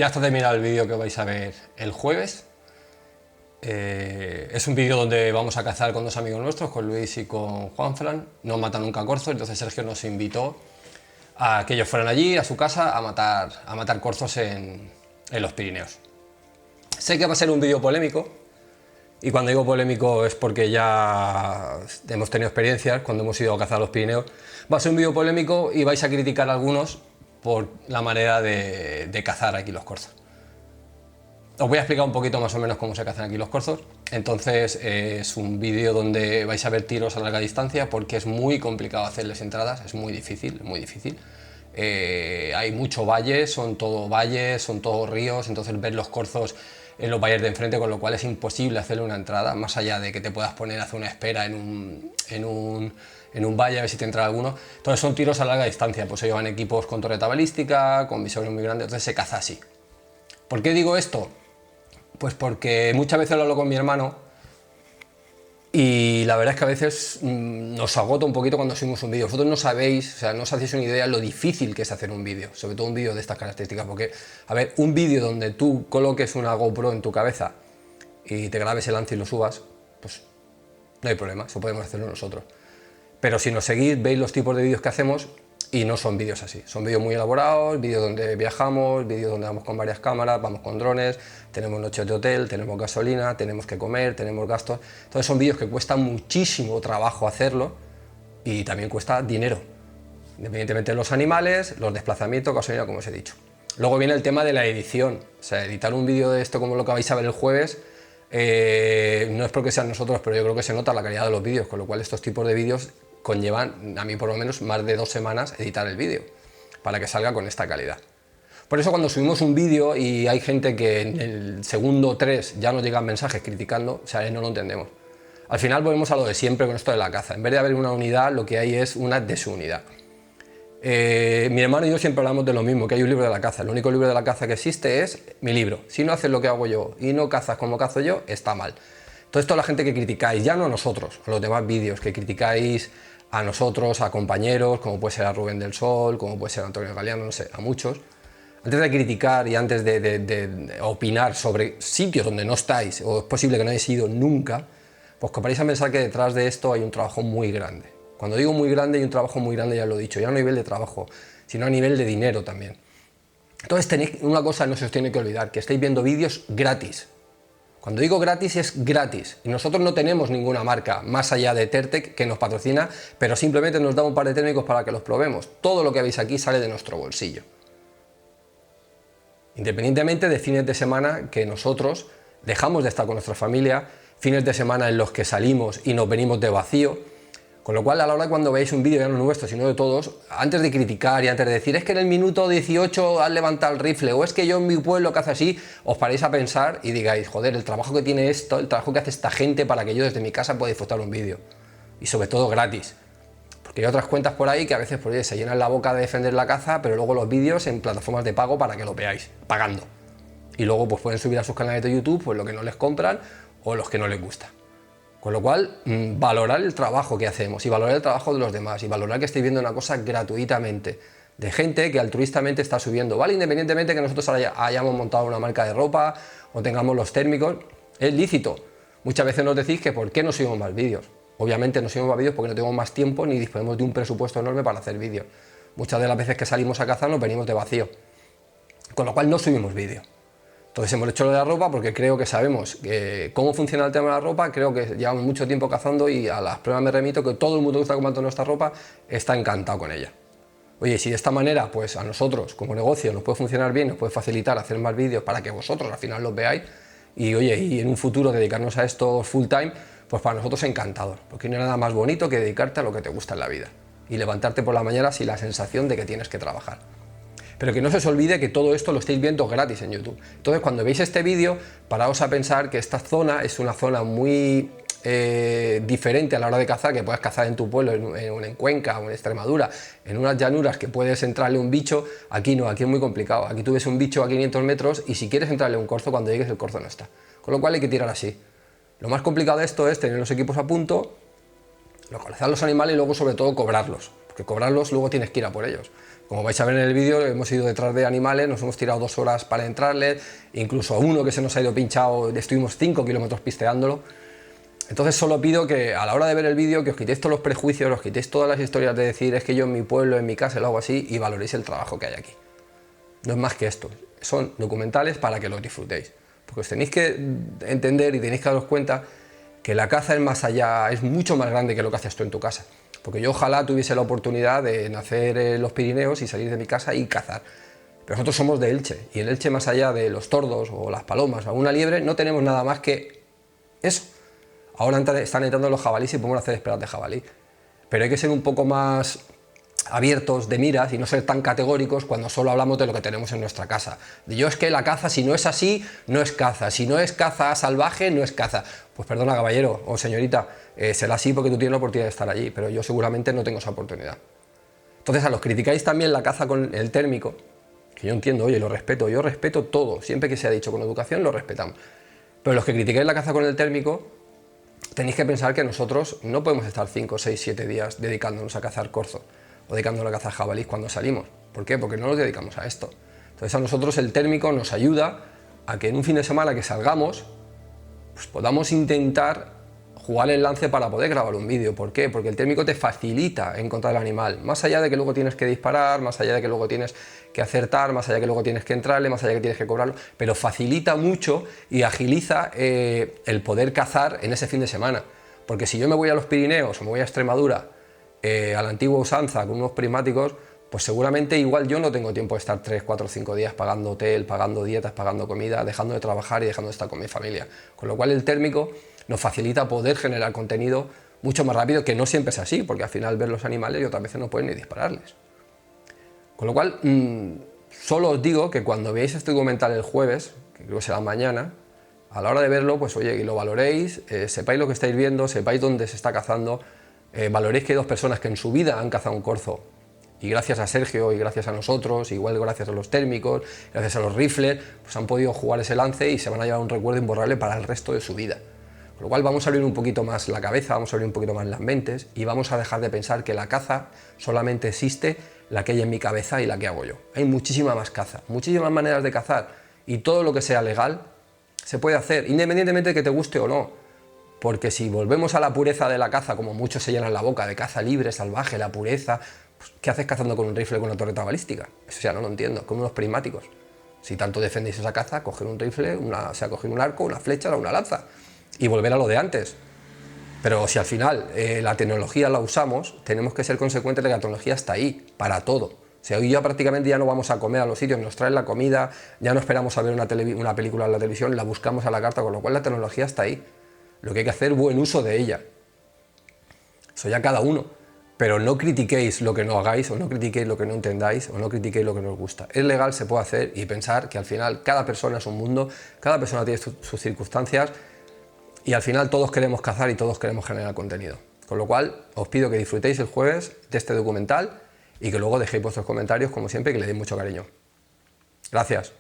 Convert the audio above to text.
Ya está terminado el vídeo que vais a ver el jueves. Es un vídeo donde vamos a cazar con dos amigos nuestros, con Luis y con Juanfran. No matan nunca corzos, entonces Sergio nos invitó a que ellos fueran allí, a su casa, a matar corzos en los Pirineos. Sé que va a ser un vídeo polémico, y cuando digo polémico es porque ya hemos tenido experiencias cuando hemos ido a cazar a los Pirineos. Va a ser un vídeo polémico y vais a criticar a algunos por la manera de cazar aquí los corzos. Os voy a explicar un poquito más o menos cómo se cazan aquí los corzos. Entonces es un vídeo donde vais a ver tiros a larga distancia porque es muy complicado hacerles entradas, es muy difícil, muy difícil. Hay mucho valle, son todo valles, son todos ríos, entonces ver los corzos en los valles de enfrente, con lo cual es imposible hacerle una entrada, más allá de que te puedas poner a hacer una espera en un valle a ver si te entra alguno. Entonces son tiros a larga distancia, pues se llevan equipos con torreta balística, con visores muy grandes, entonces se caza así. ¿Por qué digo esto? Pues porque muchas veces lo hablo con mi hermano y la verdad es que a veces nos agota un poquito cuando subimos un vídeo. Vosotros no sabéis, o sea, no os hacéis una idea de lo difícil que es hacer un vídeo, sobre todo un vídeo de estas características, porque, a ver, un vídeo donde tú coloques una GoPro en tu cabeza y te grabes el lance y lo subas, pues no hay problema, eso podemos hacerlo nosotros. Pero si nos seguís, veis los tipos de vídeos que hacemos y no son vídeos así. Son vídeos muy elaborados, vídeos donde viajamos, vídeos donde vamos con varias cámaras, vamos con drones, tenemos noches de hotel, tenemos gasolina, tenemos que comer, tenemos gastos. Entonces son vídeos que cuestan muchísimo trabajo hacerlo y también cuesta dinero, independientemente de los animales, los desplazamientos, gasolina, como os he dicho. Luego viene el tema de la edición. O sea, editar un vídeo de esto como lo que vais a ver el jueves, no es porque sean nosotros, pero yo creo que se nota la calidad de los vídeos, con lo cual estos tipos de vídeos conllevan, a mí por lo menos, más de 2 semanas editar el vídeo para que salga con esta calidad. Por eso cuando subimos un vídeo y hay gente que en el segundo 3 ya nos llegan mensajes criticando, o sea, no lo entendemos. Al final volvemos a lo de siempre con esto de la caza. En vez de haber una unidad, lo que hay es una desunidad. Mi hermano y yo siempre hablamos de lo mismo, que hay un libro de la caza. El único libro de la caza que existe es mi libro. Si no haces lo que hago yo y no cazas como cazo yo, está mal. Entonces toda la gente que criticáis, ya no a nosotros, a los demás vídeos, que criticáis a nosotros, a compañeros, como puede ser a Rubén del Sol, como puede ser a Antonio Galeano, no sé, a muchos, antes de criticar y antes de opinar sobre sitios donde no estáis, o es posible que no hayáis ido nunca, pues que paréis a pensar que detrás de esto hay un trabajo muy grande. Cuando digo muy grande, hay un trabajo muy grande, ya lo he dicho, ya no a nivel de trabajo, sino a nivel de dinero también. Entonces tenéis una cosa, no se os tiene que olvidar, que estáis viendo vídeos gratis. Cuando digo gratis, es gratis. Y nosotros no tenemos ninguna marca más allá de Tertec que nos patrocina, pero simplemente nos da un par de técnicos para que los probemos. Todo lo que veis aquí sale de nuestro bolsillo. Independientemente de fines de semana que nosotros dejamos de estar con nuestra familia, fines de semana en los que salimos y nos venimos de vacío. Con lo cual, a la hora cuando veáis un vídeo, ya no nuestro, sino de todos, antes de criticar y antes de decir es que en el minuto 18 has levantado el rifle, o es que yo en mi pueblo cazo así, os paréis a pensar y digáis, joder, el trabajo que tiene esto, el trabajo que hace esta gente para que yo desde mi casa pueda disfrutar un vídeo. Y sobre todo gratis. Porque hay otras cuentas por ahí que a veces pues, se llenan la boca de defender la caza, pero luego los vídeos en plataformas de pago para que lo veáis, pagando. Y luego pues pueden subir a sus canales de YouTube pues lo que no les compran o los que no les gusta. Con lo cual, valorar el trabajo que hacemos y valorar el trabajo de los demás y valorar que estéis viendo una cosa gratuitamente, de gente que altruistamente está subiendo, ¿vale? Independientemente que nosotros hayamos montado una marca de ropa o tengamos los térmicos, es lícito. Muchas veces nos decís que ¿por qué no subimos más vídeos? Obviamente no subimos más vídeos porque no tenemos más tiempo ni disponemos de un presupuesto enorme para hacer vídeos. Muchas de las veces que salimos a cazar nos venimos de vacío, con lo cual no subimos vídeos. Entonces hemos hecho lo de la ropa porque creo que sabemos cómo funciona el tema de la ropa, creo que llevamos mucho tiempo cazando y a las pruebas me remito que todo el mundo que está comprando nuestra ropa está encantado con ella. Oye, si de esta manera pues a nosotros como negocio nos puede funcionar bien, nos puede facilitar hacer más vídeos para que vosotros al final los veáis y oye, y en un futuro dedicarnos a esto full time, pues para nosotros es encantador, porque no hay nada más bonito que dedicarte a lo que te gusta en la vida y levantarte por la mañana sin la sensación de que tienes que trabajar. Pero que no se os olvide que todo esto lo estáis viendo gratis en YouTube. Entonces cuando veis este vídeo, paraos a pensar que esta zona es una zona muy diferente a la hora de cazar, que puedes cazar en tu pueblo, en Cuenca o en Extremadura, en unas llanuras que puedes entrarle un bicho. Aquí no, aquí es muy complicado. Aquí tú ves un bicho a 500 metros y si quieres entrarle un corzo, cuando llegues el corzo no está. Con lo cual hay que tirar así. Lo más complicado de esto es tener los equipos a punto, localizar los animales y luego sobre todo cobrarlos. Porque que cobrarlos luego tienes que ir a por ellos. Como vais a ver en el vídeo, hemos ido detrás de animales, nos hemos tirado 2 horas para entrarles, incluso a uno que se nos ha ido pinchado, estuvimos 5 kilómetros pisteándolo. Entonces solo pido que a la hora de ver el vídeo, que os quitéis todos los prejuicios, os quitéis todas las historias de decir es que yo en mi pueblo, en mi casa lo hago así, y valoréis el trabajo que hay aquí. No es más que esto, son documentales para que los disfrutéis. Porque os tenéis que entender y tenéis que daros cuenta que la caza es más allá, es mucho más grande que lo que haces tú en tu casa. Porque yo ojalá tuviese la oportunidad de nacer en los Pirineos y salir de mi casa y cazar. Pero nosotros somos de Elche, y en Elche, más allá de los tordos o las palomas o alguna liebre, no tenemos nada más que eso. Ahora están entrando los jabalíes y podemos hacer esperas de jabalí. Pero hay que ser un poco más abiertos de miras y no ser tan categóricos cuando solo hablamos de lo que tenemos en nuestra casa. Yo es que la caza, si no es así, no es caza. Si no es caza salvaje, no es caza. Pues perdona, caballero o señorita, será así porque tú tienes la oportunidad de estar allí, pero yo seguramente no tengo esa oportunidad. Entonces, a los criticáis también la caza con el térmico, que yo entiendo, oye, lo respeto, yo respeto todo, siempre que se ha dicho con educación lo respetamos. Pero los que criticáis la caza con el térmico, tenéis que pensar que nosotros no podemos estar 5, 6, 7 días dedicándonos a cazar corzo o dedicándonos a cazar jabalís cuando salimos. ¿Por qué? Porque no nos dedicamos a esto. Entonces a nosotros el térmico nos ayuda a que en un fin de semana que salgamos, pues podamos intentar jugar el lance para poder grabar un vídeo. ¿Por qué? Porque el térmico te facilita encontrar el animal, más allá de que luego tienes que disparar, más allá de que luego tienes que acertar, más allá de que luego tienes que entrarle, más allá de que tienes que cobrarlo, pero facilita mucho y agiliza el poder cazar en ese fin de semana. Porque si yo me voy a los Pirineos o me voy a Extremadura a la antigua usanza con unos prismáticos, pues seguramente igual yo no tengo tiempo de estar 3, 4, 5 días pagando hotel, pagando dietas, pagando comida, dejando de trabajar y dejando de estar con mi familia. Con lo cual el térmico nos facilita poder generar contenido mucho más rápido, que no siempre es así, porque al final ver los animales y otras veces no pueden ni dispararles. Con lo cual, solo os digo que cuando veáis este documental el jueves, que creo que será mañana, a la hora de verlo, pues oye, que lo valoréis, sepáis lo que estáis viendo, sepáis dónde se está cazando, valoréis que hay 2 personas que en su vida han cazado un corzo, y gracias a Sergio y gracias a nosotros, igual gracias a los térmicos, gracias a los rifles, pues han podido jugar ese lance y se van a llevar un recuerdo imborrable para el resto de su vida. Con lo cual vamos a abrir un poquito más la cabeza, vamos a abrir un poquito más las mentes y vamos a dejar de pensar que la caza solamente existe la que hay en mi cabeza y la que hago yo. Hay muchísima más caza, muchísimas maneras de cazar y todo lo que sea legal se puede hacer, independientemente de que te guste o no. Porque si volvemos a la pureza de la caza, como muchos se llenan la boca de caza libre, salvaje, la pureza, pues, ¿qué haces cazando con un rifle con una torreta balística? Eso ya no lo entiendo, con unos prismáticos. Si tanto defendéis esa caza, coger un rifle, coger un arco, una flecha o una lanza y volver a lo de antes. Pero si al final la tecnología la usamos, tenemos que ser consecuentes de que la tecnología está ahí, para todo. O sea, hoy ya prácticamente ya no vamos a comer a los sitios, nos traen la comida, ya no esperamos a ver una película en la televisión, la buscamos a la carta, con lo cual la tecnología está ahí. Lo que hay que hacer es buen uso de ella. Eso ya cada uno. Pero no critiquéis lo que no hagáis, o no critiquéis lo que no entendáis, o no critiquéis lo que no os gusta. Es legal, se puede hacer, y pensar que al final cada persona es un mundo, cada persona tiene sus circunstancias, y al final todos queremos cazar y todos queremos generar contenido. Con lo cual, os pido que disfrutéis el jueves de este documental y que luego dejéis vuestros comentarios, como siempre, y que le deis mucho cariño. Gracias.